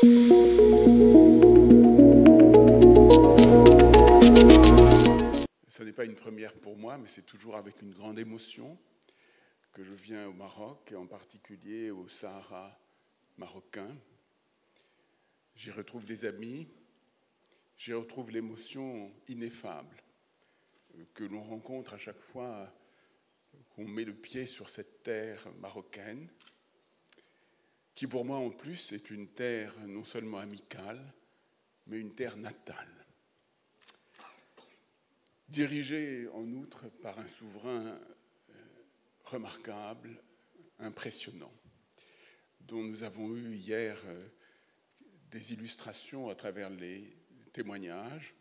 Ce n'est pas une première pour moi, mais c'est toujours avec une grande émotion que je viens au Maroc, et en particulier au Sahara marocain. J'y retrouve des amis, j'y retrouve l'émotion ineffable que l'on rencontre à chaque fois qu'on met le pied sur cette terre marocaine, qui pour moi en plus est une terre non seulement amicale, mais une terre natale. Dirigée en outre par un souverain remarquable, impressionnant, dont nous avons eu hier des illustrations à travers les témoignages,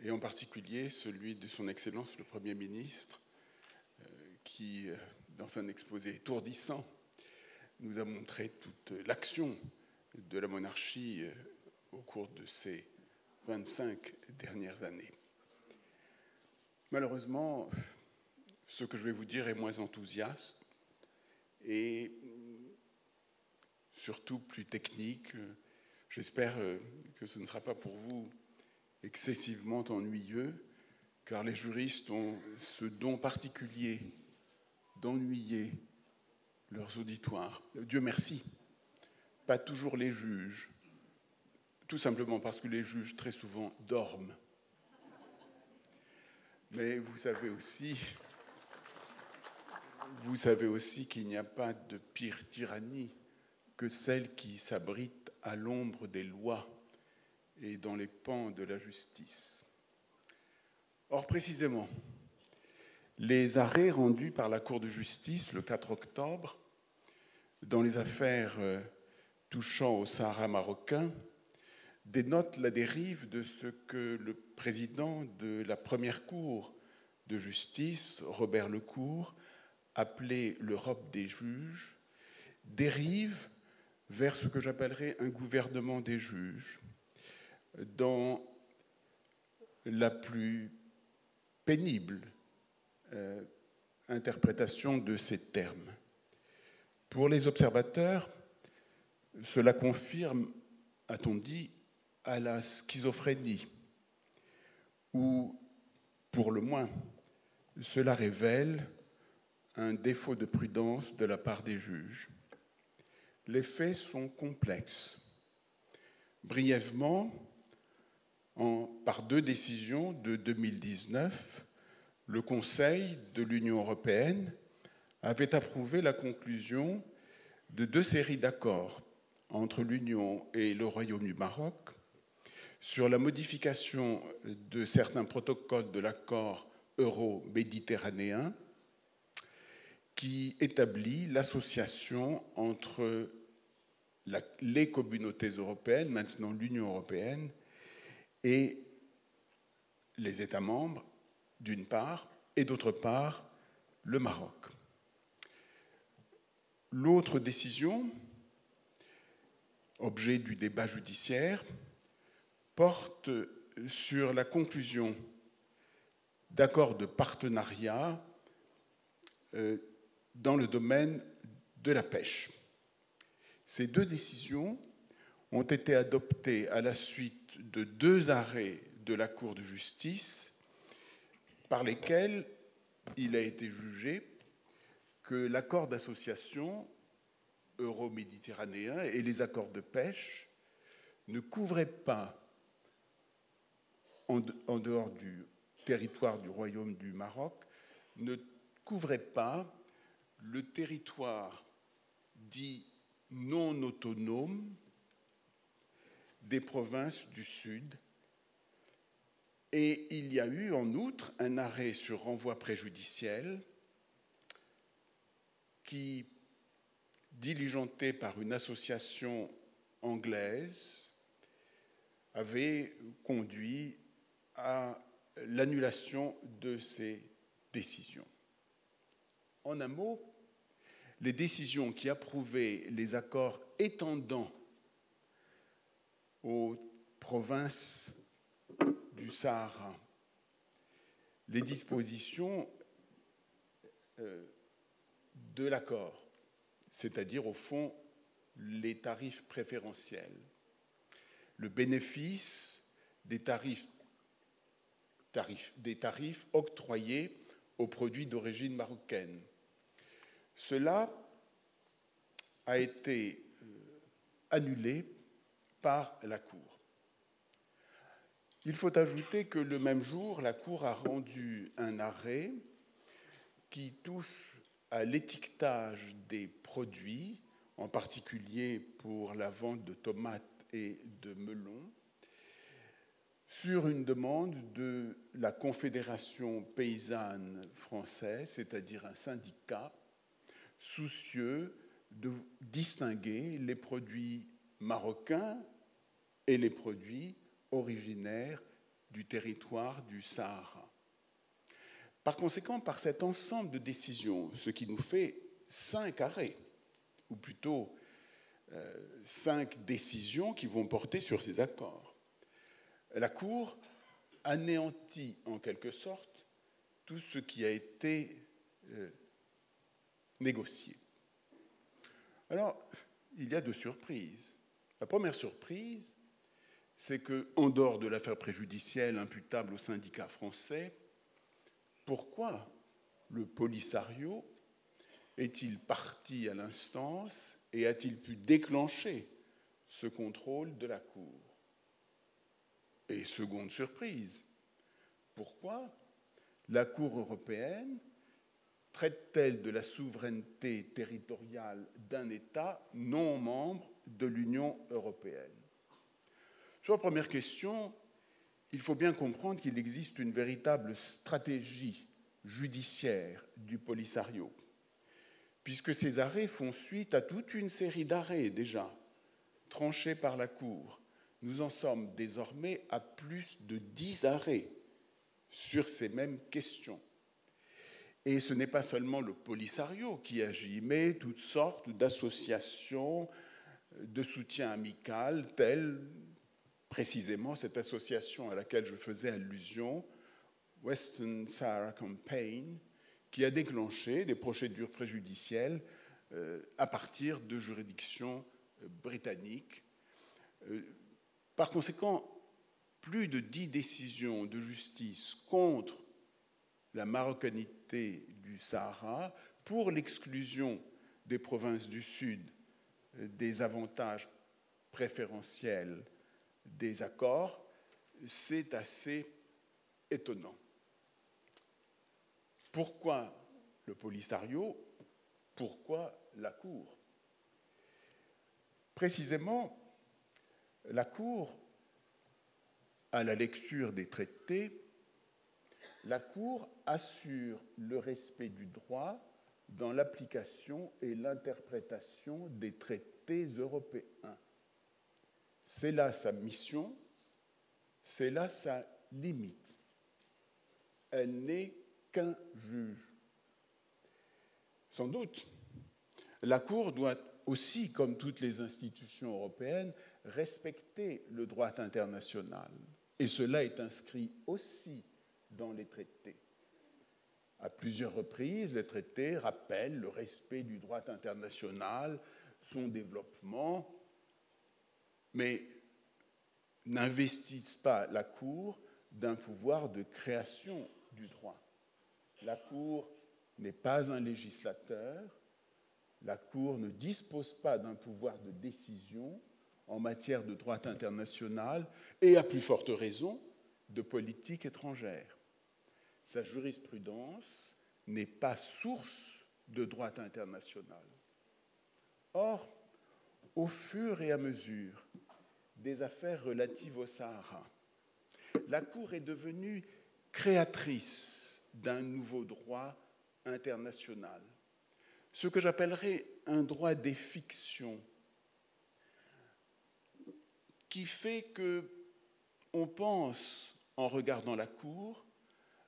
et en particulier celui de son Excellence le Premier ministre, qui, dans un exposé étourdissant, nous a montré toute l'action de la monarchie au cours de ces 25 dernières années. Malheureusement, ce que je vais vous dire est moins enthousiaste et surtout plus technique. J'espère que ce ne sera pas pour vous excessivement ennuyeux, car les juristes ont ce don particulier d'ennuyer leurs auditoires. Dieu merci, pas toujours les juges, tout simplement parce que les juges très souvent dorment. Mais vous savez aussi qu'il n'y a pas de pire tyrannie que celle qui s'abrite à l'ombre des lois et dans les pans de la justice. Or, précisément, les arrêts rendus par la Cour de justice le 4 octobre dans les affaires touchant au Sahara marocain dénotent la dérive de ce que le président de la première Cour de justice, Robert Lecour, appelait l'Europe des juges, dérive vers ce que j'appellerais un gouvernement des juges, dans la plus pénible interprétation de ces termes. Pour les observateurs, cela confirme, a-t-on dit, à la schizophrénie, ou, pour le moins, cela révèle un défaut de prudence de la part des juges. Les faits sont complexes. Brièvement, par 2 décisions de 2019, le Conseil de l'Union européenne avait approuvé la conclusion de 2 séries d'accords entre l'Union et le Royaume du Maroc sur la modification de certains protocoles de l'accord euro-méditerranéen qui établit l'association entre les communautés européennes, maintenant l'Union européenne, et les États membres, d'une part, et d'autre part, le Maroc. L'autre décision, objet du débat judiciaire, porte sur la conclusion d'accords de partenariat dans le domaine de la pêche. Ces 2 décisions ont été adoptées à la suite de 2 arrêts de la Cour de justice par lesquels il a été jugé que l'accord d'association euro-méditerranéen et les accords de pêche ne couvraient pas, en dehors du territoire du Royaume du Maroc, ne couvraient pas le territoire dit non autonome des provinces du Sud. Et il y a eu en outre un arrêt sur renvoi préjudiciel qui, diligenté par une association anglaise, avait conduit à l'annulation de ces décisions. En un mot, les décisions qui approuvaient les accords étendant aux provinces du Sahara les dispositions de l'accord, c'est-à-dire au fond les tarifs préférentiels le bénéfice des tarifs octroyés aux produits d'origine marocaine. Cela a été annulé par la Cour. Il faut ajouter que le même jour, la Cour a rendu un arrêt qui touche à l'étiquetage des produits, en particulier pour la vente de tomates et de melons, sur une demande de la Confédération paysanne française, c'est-à-dire un syndicat soucieux de distinguer les produits marocains et les produits originaires du territoire du Sahara. Par conséquent, par cet ensemble de décisions, ce qui nous fait 5 arrêts, ou plutôt 5 décisions qui vont porter sur ces accords, la Cour anéantit en quelque sorte tout ce qui a été négocié. Alors, il y a 2 surprises. La première surprise, c'est qu'en dehors de l'affaire préjudicielle imputable au syndicat français, pourquoi le Polisario est-il parti à l'instance et a-t-il pu déclencher ce contrôle de la Cour? Et seconde surprise, pourquoi la Cour européenne traite-t-elle de la souveraineté territoriale d'un État non membre de l'Union européenne? Sur la première question, il faut bien comprendre qu'il existe une véritable stratégie judiciaire du Polisario, puisque ces arrêts font suite à toute une série d'arrêts déjà tranchés par la Cour. Nous en sommes désormais à plus de 10 arrêts sur ces mêmes questions. Et ce n'est pas seulement le Polisario qui agit, mais toutes sortes d'associations de soutien amical, telles précisément cette association à laquelle je faisais allusion, Western Sahara Campaign, qui a déclenché des procédures préjudicielles à partir de juridictions britanniques. Par conséquent, plus de 10 décisions de justice contre la marocanité du Sahara pour l'exclusion des provinces du Sud des avantages préférentiels des accords, c'est assez étonnant. Pourquoi le Polisario? Pourquoi la Cour? Précisément, la Cour, à la lecture des traités, la Cour assure le respect du droit dans l'application et l'interprétation des traités européens. C'est là sa mission, c'est là sa limite. Elle n'est qu'un juge. Sans doute, la Cour doit aussi, comme toutes les institutions européennes, respecter le droit international. Et cela est inscrit aussi dans les traités. À plusieurs reprises, les traités rappellent le respect du droit international, son développement, mais n'investissent pas la Cour d'un pouvoir de création du droit. La Cour n'est pas un législateur, la Cour ne dispose pas d'un pouvoir de décision en matière de droit international et, à plus forte raison, de politique étrangère. Sa jurisprudence n'est pas source de droit international. Or, au fur et à mesure des affaires relatives au Sahara, la Cour est devenue créatrice d'un nouveau droit international, ce que j'appellerais un droit des fictions, qui fait qu'on pense, en regardant la Cour,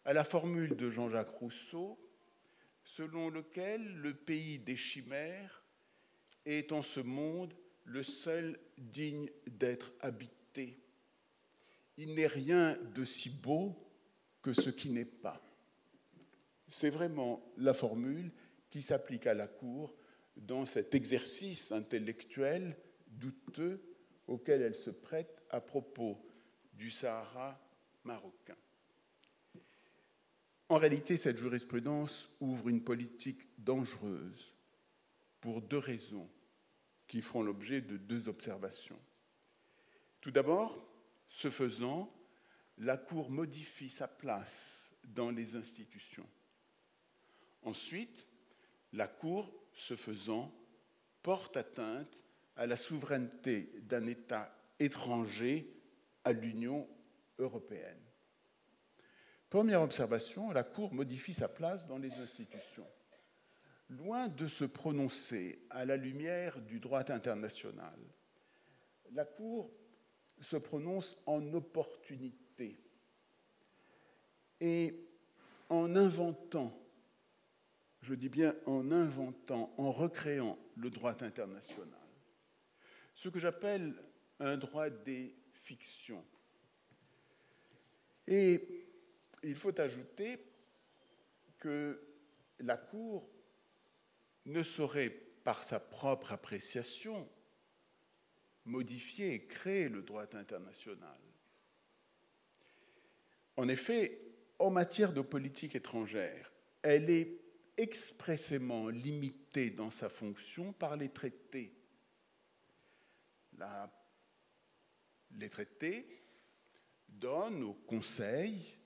à la formule de Jean-Jacques Rousseau, selon lequel le pays des chimères est en ce monde le seul digne d'être habité. Il n'est rien de si beau que ce qui n'est pas. C'est vraiment la formule qui s'applique à la Cour dans cet exercice intellectuel douteux auquel elle se prête à propos du Sahara marocain. En réalité, cette jurisprudence ouvre une politique dangereuse pour deux raisons qui feront l'objet de deux observations. Tout d'abord, ce faisant, la Cour modifie sa place dans les institutions. Ensuite, la Cour, ce faisant, porte atteinte à la souveraineté d'un État étranger à l'Union européenne. Première observation, la Cour modifie sa place dans les institutions. Loin de se prononcer à la lumière du droit international, la Cour se prononce en opportunité et en inventant, je dis bien en inventant, en recréant le droit international, ce que j'appelle un droit des fictions. Et il faut ajouter que la Cour ne saurait, par sa propre appréciation, modifier et créer le droit international. En effet, en matière de politique étrangère, elle est expressément limitée dans sa fonction par les traités. Les traités donnent au Conseil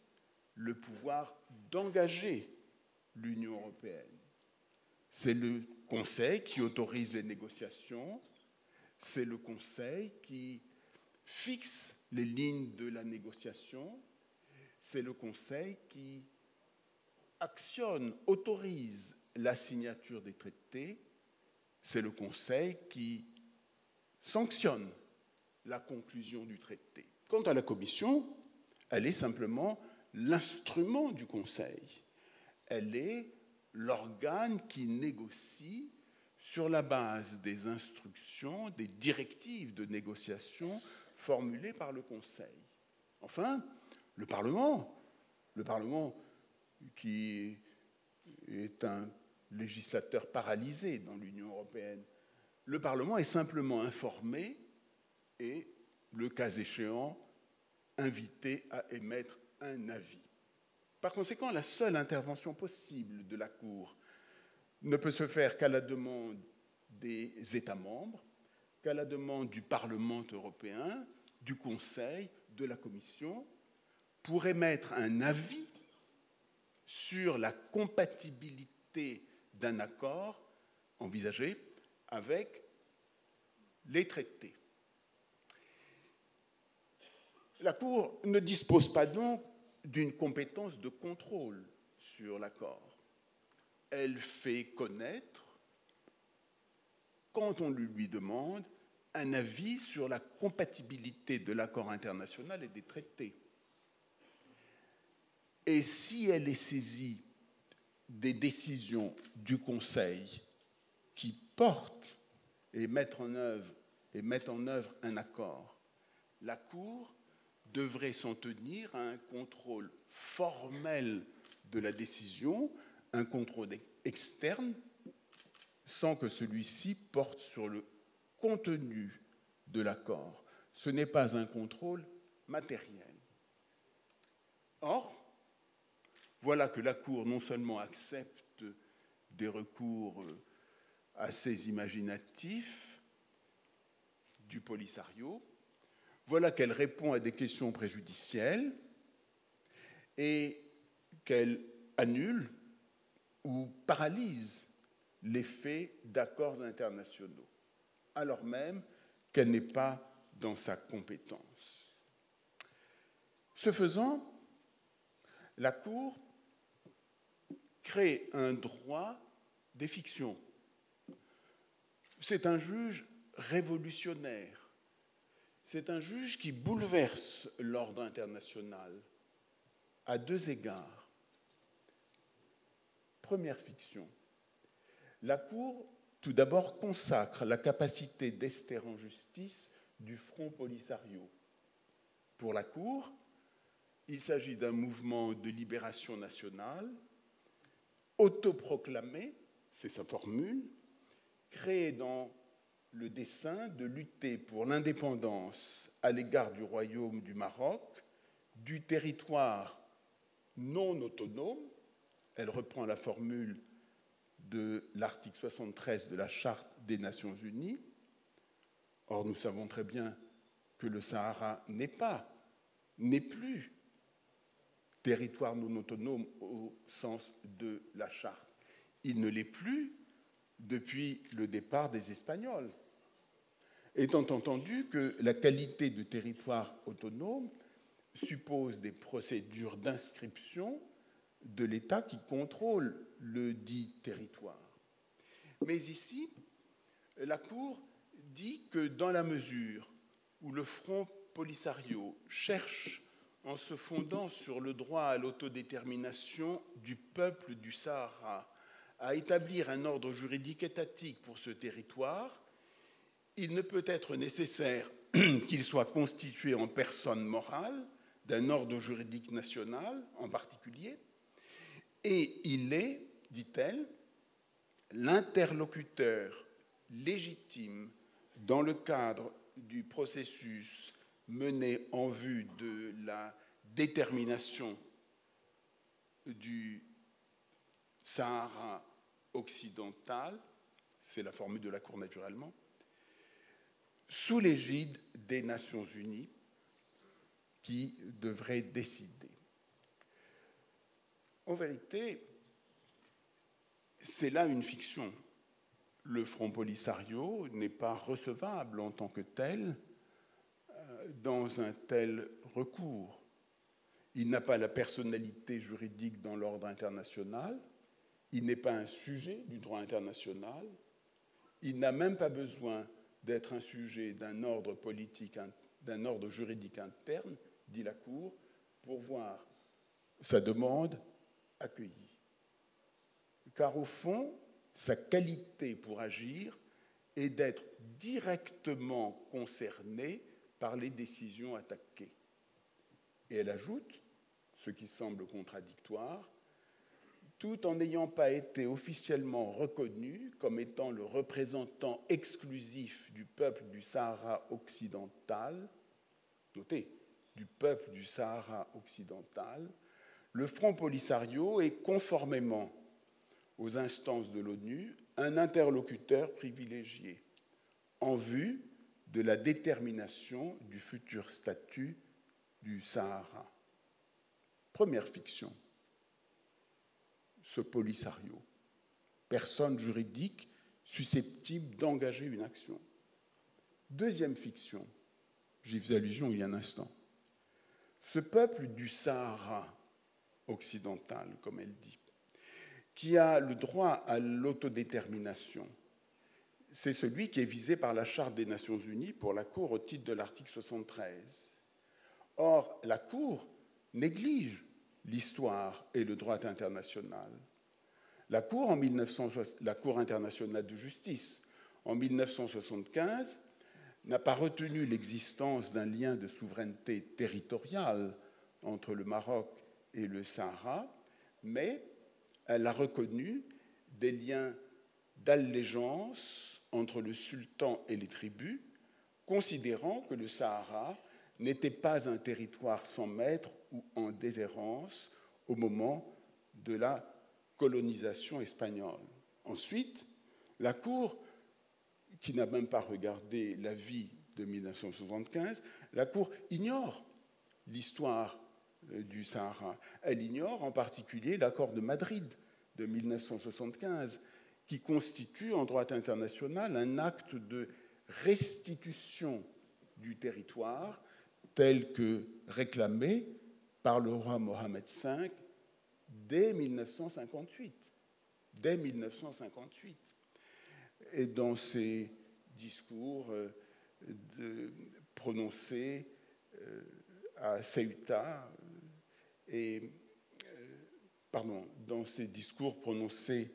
le pouvoir d'engager l'Union européenne. C'est le Conseil qui autorise les négociations, c'est le Conseil qui fixe les lignes de la négociation, c'est le Conseil qui actionne, autorise la signature des traités, c'est le Conseil qui sanctionne la conclusion du traité. Quant à la Commission, elle est simplement l'instrument du Conseil. Elle est l'organe qui négocie sur la base des instructions, des directives de négociation formulées par le Conseil. Enfin, le Parlement qui est un législateur paralysé dans l'Union européenne, le Parlement est simplement informé et, le cas échéant, invité à émettre un avis. Par conséquent, la seule intervention possible de la Cour ne peut se faire qu'à la demande des États membres, qu'à la demande du Parlement européen, du Conseil, de la Commission, pour émettre un avis sur la compatibilité d'un accord envisagé avec les traités. La Cour ne dispose pas donc d'une compétence de contrôle sur l'accord. Elle fait connaître, quand on lui demande, un avis sur la compatibilité de l'accord international et des traités. Et si elle est saisie des décisions du Conseil qui portent et mettent en œuvre un accord, la Cour devrait s'en tenir à un contrôle formel de la décision, un contrôle externe, sans que celui-ci porte sur le contenu de l'accord. Ce n'est pas un contrôle matériel. Or, voilà que la Cour non seulement accepte des recours assez imaginatifs du Polisario, voilà qu'elle répond à des questions préjudicielles et qu'elle annule ou paralyse l'effet d'accords internationaux, alors même qu'elle n'est pas dans sa compétence. Ce faisant, la Cour crée un droit des fictions. C'est un juge révolutionnaire. C'est un juge qui bouleverse l'ordre international à deux égards. Première fiction. La Cour, tout d'abord, consacre la capacité d'ester en justice du Front Polisario. Pour la Cour, il s'agit d'un mouvement de libération nationale, autoproclamé, c'est sa formule, créé dans le dessein de lutter pour l'indépendance à l'égard du royaume du Maroc, du territoire non autonome. Elle reprend la formule de l'article 73 de la Charte des Nations Unies. Or, nous savons très bien que le Sahara n'est plus territoire non autonome au sens de la Charte. Il ne l'est plus depuis le départ des Espagnols, étant entendu que la qualité de territoire autonome suppose des procédures d'inscription de l'État qui contrôle le dit territoire. Mais ici, la Cour dit que dans la mesure où le Front Polisario cherche, en se fondant sur le droit à l'autodétermination du peuple du Sahara, à établir un ordre juridique étatique pour ce territoire, il ne peut être nécessaire qu'il soit constitué en personne morale d'un ordre juridique national en particulier, et il est, dit-elle, l'interlocuteur légitime dans le cadre du processus mené en vue de la détermination du Sahara occidental, c'est la formule de la Cour naturellement, sous l'égide des Nations Unies qui devraient décider. En vérité, c'est là une fiction. Le Front Polisario n'est pas recevable en tant que tel dans un tel recours. Il n'a pas la personnalité juridique dans l'ordre international, il n'est pas un sujet du droit international, il n'a même pas besoin d'être un sujet d'un ordre politique, d'un ordre juridique interne, dit la Cour, pour voir sa demande accueillie. Car au fond, sa qualité pour agir est d'être directement concerné par les décisions attaquées. Et elle ajoute, ce qui semble contradictoire, tout en n'ayant pas été officiellement reconnu comme étant le représentant exclusif du peuple du Sahara occidental, notez, du peuple du Sahara occidental, le Front Polisario est, conformément aux instances de l'ONU, un interlocuteur privilégié en vue de la détermination du futur statut du Sahara. Première fiction, ce Polisario, personne juridique susceptible d'engager une action. Deuxième fiction, j'y faisais allusion il y a un instant, ce peuple du Sahara occidental, comme elle dit, qui a le droit à l'autodétermination, c'est celui qui est visé par la Charte des Nations Unies pour la Cour au titre de l'article 73. Or, la Cour néglige l'histoire et le droit international. La Cour internationale de justice, en 1975, n'a pas retenu l'existence d'un lien de souveraineté territoriale entre le Maroc et le Sahara, mais elle a reconnu des liens d'allégeance entre le sultan et les tribus, considérant que le Sahara n'était pas un territoire sans maître ou en déshérence au moment de la colonisation espagnole. Ensuite, la Cour, qui n'a même pas regardé l'avis de 1975, la Cour ignore l'histoire du Sahara. Elle ignore en particulier l'accord de Madrid de 1975, qui constitue en droit international un acte de restitution du territoire tel que réclamé par le roi Mohamed V dès 1958. Dès 1958. Et dans ses discours prononcés à Ceuta, dans ses discours prononcés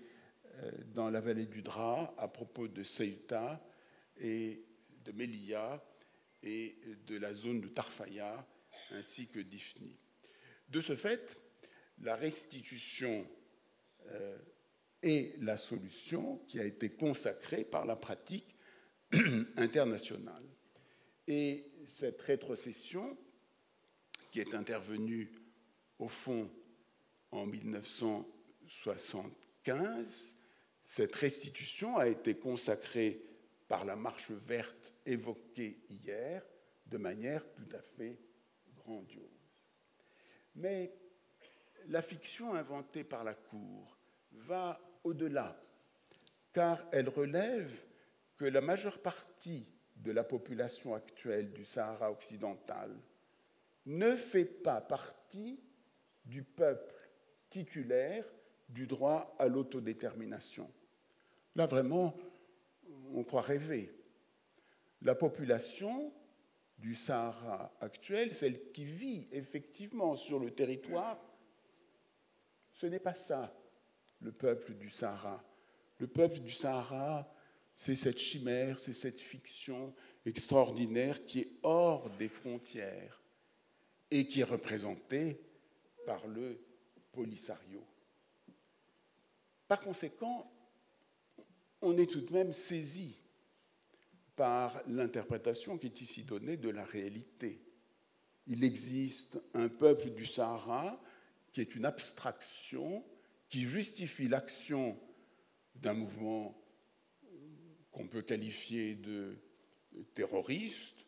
dans la vallée du Dra à propos de Ceuta et de Melilla et de la zone de Tarfaya ainsi que d'Ifni. De ce fait, la restitution est la solution qui a été consacrée par la pratique international. Et cette rétrocession, qui est intervenue au fond en 1975, cette restitution a été consacrée par la marche verte évoquée hier de manière tout à fait grandiose. Mais la fiction inventée par la Cour va au-delà, car elle relève que la majeure partie de la population actuelle du Sahara occidental ne fait pas partie du peuple titulaire du droit à l'autodétermination. Là, vraiment, on croit rêver. La population du Sahara actuel, celle qui vit effectivement sur le territoire, ce n'est pas ça, le peuple du Sahara. Le peuple du Sahara, c'est cette chimère, c'est cette fiction extraordinaire qui est hors des frontières et qui est représentée par le Polisario. Par conséquent, on est tout de même saisi par l'interprétation qui est ici donnée de la réalité. Il existe un peuple du Sahara qui est une abstraction qui justifie l'action d'un mouvement qu'on peut qualifier de terroriste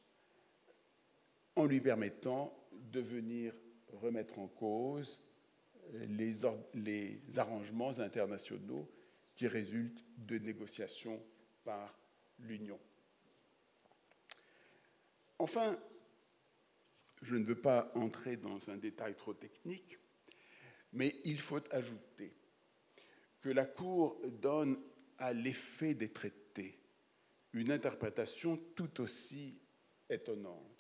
en lui permettant de venir remettre en cause les arrangements internationaux qui résultent de négociations par l'Union. Enfin, je ne veux pas entrer dans un détail trop technique, mais il faut ajouter que la Cour donne à l'effet des traités une interprétation tout aussi étonnante.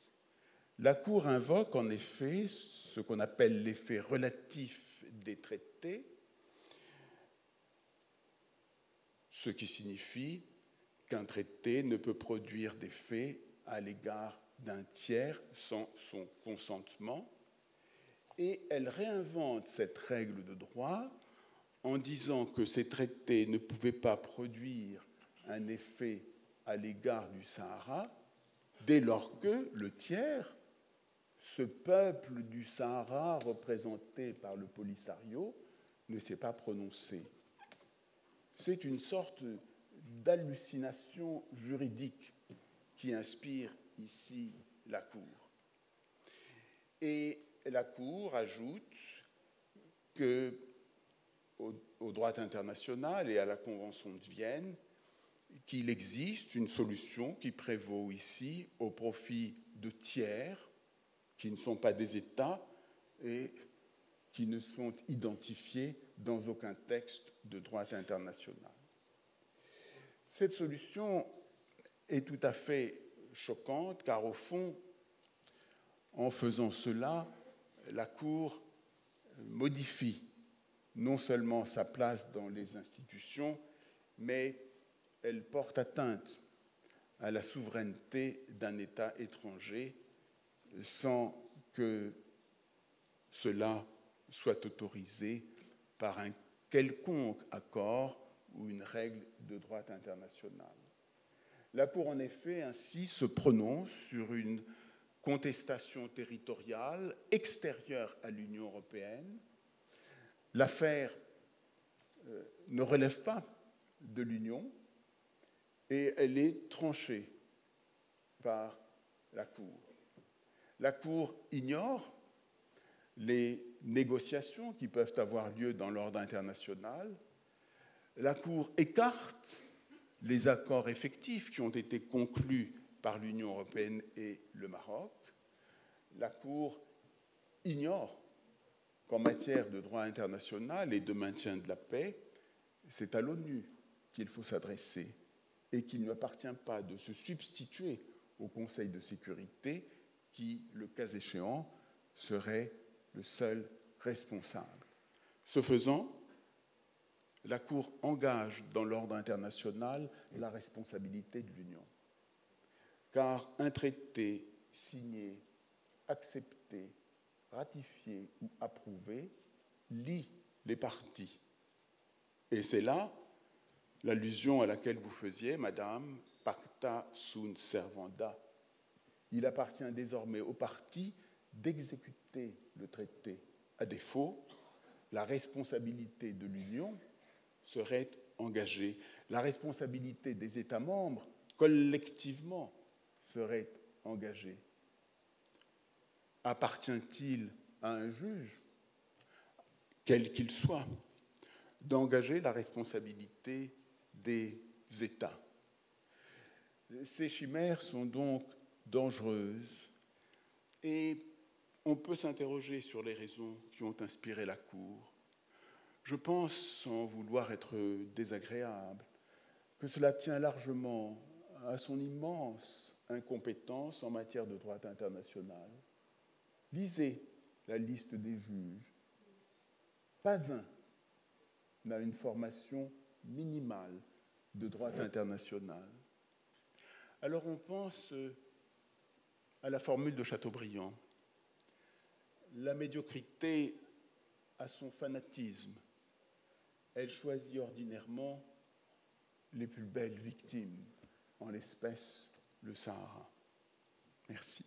La Cour invoque en effet ce qu'on appelle l'effet relatif des traités, ce qui signifie qu'un traité ne peut produire d'effet à l'égard d'un tiers sans son consentement, et elle réinvente cette règle de droit en disant que ces traités ne pouvaient pas produire un effet à l'égard du Sahara dès lors que le tiers, ce peuple du Sahara représenté par le Polisario, ne s'est pas prononcé. C'est une sorte d'hallucination juridique qui inspire ici la Cour. Et la Cour ajoute que au droit international et à la Convention de Vienne, qu'il existe une solution qui prévaut ici au profit de tiers qui ne sont pas des États et qui ne sont identifiés dans aucun texte de droit international. Cette solution est tout à fait choquante car, au fond, en faisant cela, la Cour modifie non seulement sa place dans les institutions, mais elle porte atteinte à la souveraineté d'un État étranger sans que cela soit autorisé par un quelconque accord ou une règle de droit international. La Cour, en effet, ainsi se prononce sur une contestation territoriale extérieure à l'Union européenne. L'affaire ne relève pas de l'Union et elle est tranchée par la Cour. La Cour ignore les négociations qui peuvent avoir lieu dans l'ordre international. La Cour écarte les accords effectifs qui ont été conclus par l'Union européenne et le Maroc. La Cour ignore qu'en matière de droit international et de maintien de la paix, c'est à l'ONU qu'il faut s'adresser et qu'il ne appartient pas de se substituer au Conseil de sécurité qui, le cas échéant, serait le seul responsable. Ce faisant, la Cour engage dans l'ordre international la responsabilité de l'Union. Car un traité signé, accepté, ratifié ou approuvé lie les parties. Et c'est là l'allusion à laquelle vous faisiez, Madame, pacta sunt servanda. Il appartient désormais aux parties d'exécuter le traité. À défaut, la responsabilité de l'Union serait engagée. La responsabilité des États membres, collectivement, serait engagée. Appartient-il à un juge, quel qu'il soit, d'engager la responsabilité des États? Ces chimères sont donc dangereuses et on peut s'interroger sur les raisons qui ont inspiré la Cour. Je pense, sans vouloir être désagréable, que cela tient largement à son immense incompétence en matière de droit international. Lisez la liste des juges. Pas un n'a une formation minimale de droit international. Alors on pense à la formule de Chateaubriand. La médiocrité a son fanatisme. Elle choisit ordinairement les plus belles victimes, en l'espèce le Sahara. Merci.